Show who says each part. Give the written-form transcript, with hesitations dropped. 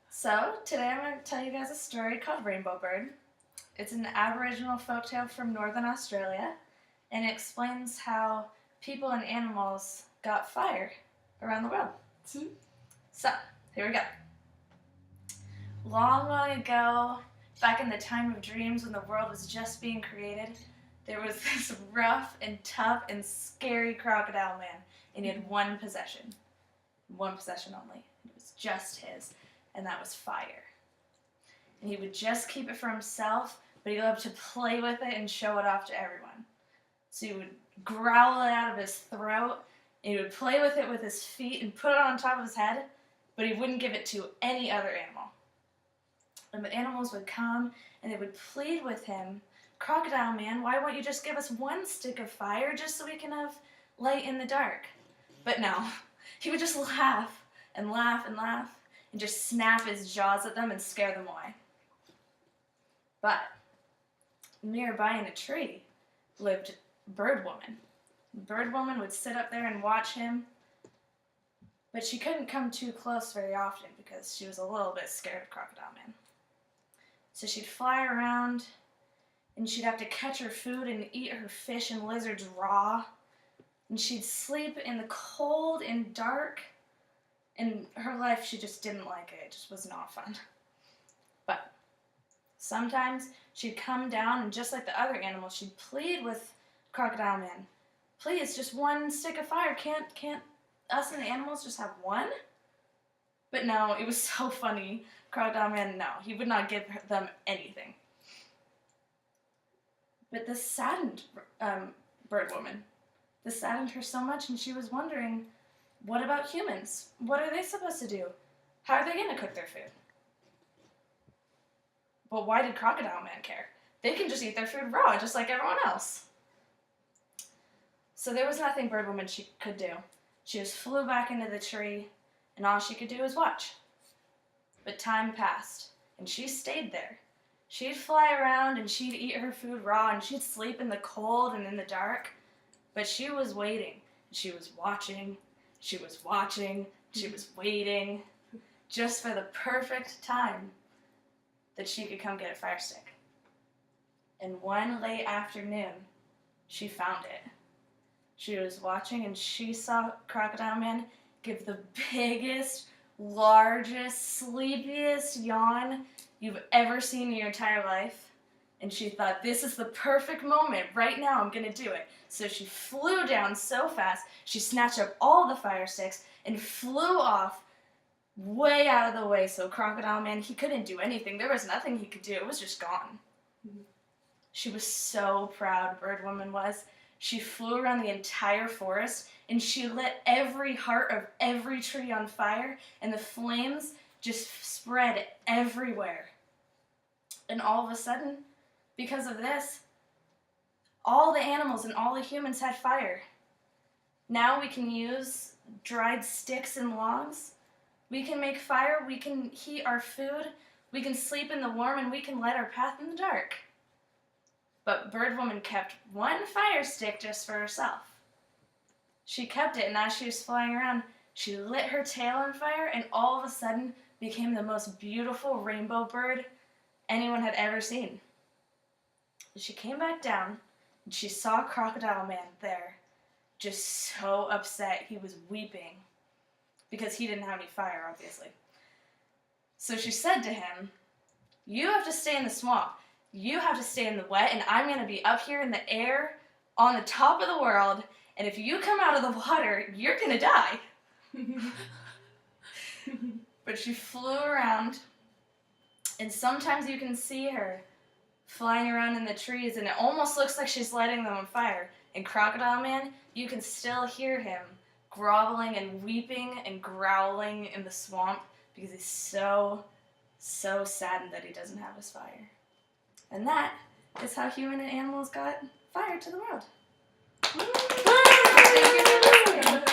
Speaker 1: So, today I'm going to tell you guys a story called Rainbow Bird. It's an Aboriginal folktale from Northern Australia, and it explains how people and animals got fire around the world. So, here we go. Long, long ago, back in the time of dreams when the world was just being created, there was this rough and tough and scary crocodile man, and he had one possession only. It was just his, and that was fire. And he would just keep it for himself, but he loved to play with it and show it off to everyone. So he would growl it out of his throat, and he would play with it with his feet and put it on top of his head, but he wouldn't give it to any other animal. And the animals would come, and they would plead with him, "Crocodile man, why won't you just give us one stick of fire just so we can have light in the dark?" But no, he would just laugh and laugh and laugh and just snap his jaws at them and scare them away. But nearby in a tree lived Bird Woman. Bird Woman would sit up there and watch him, but she couldn't come too close very often because she was a little bit scared of Crocodile Man. So she'd fly around, and she'd have to catch her food and eat her fish and lizards raw, and she'd sleep in the cold and dark, and her life, she just didn't like it. It just was not fun. But sometimes she'd come down, and just like the other animals, she'd plead with Crocodile Man, "Please, just one stick of fire. Can't us and the animals just have one?" But no, it was so funny. Crocodile Man, no, he would not give them anything. But this saddened Bird Woman. This saddened her so much, and she was wondering, what about humans? What are they supposed to do? How are they going to cook their food? But why did Crocodile Man care? They can just eat their food raw, just like everyone else. So there was nothing Bird Woman could do. She just flew back into the tree, and all she could do was watch. But time passed, and she stayed there. She'd fly around, and she'd eat her food raw, and she'd sleep in the cold and in the dark. But she was waiting. She was watching. She was watching. She was waiting, just for the perfect time that she could come get a fire stick. And one late afternoon, she found it. She was watching, and she saw Crocodile Man give the biggest, largest, sleepiest yawn you've ever seen in your entire life. And she thought, this is the perfect moment. Right now, I'm going to do it. So she flew down so fast, she snatched up all the fire sticks and flew off way out of the way. So Crocodile Man, he couldn't do anything. There was nothing he could do. It was just gone. She was so proud, Bird Woman was. She flew around the entire forest, and she lit every heart of every tree on fire, and the flames just spread everywhere. And all of a sudden, because of this, all the animals and all the humans had fire. Now we can use dried sticks and logs. We can make fire, we can heat our food, we can sleep in the warm, and we can light our path in the dark. But Bird Woman kept one fire stick just for herself. She kept it, and as she was flying around, she lit her tail on fire, and all of a sudden became the most beautiful rainbow bird anyone had ever seen. She came back down, and she saw Crocodile Man there, just so upset. He was weeping because he didn't have any fire, obviously. So she said to him, "You have to stay in the swamp. You have to stay in the wet, and I'm going to be up here in the air on the top of the world, and if you come out of the water, you're going to die." But she flew around, and sometimes you can see her flying around in the trees, and it almost looks like she's lighting them on fire. And Crocodile Man, you can still hear him groveling and weeping and growling in the swamp because he's so saddened that he doesn't have his fire. And that is how human and animals got fire to the world. Thank you for listening.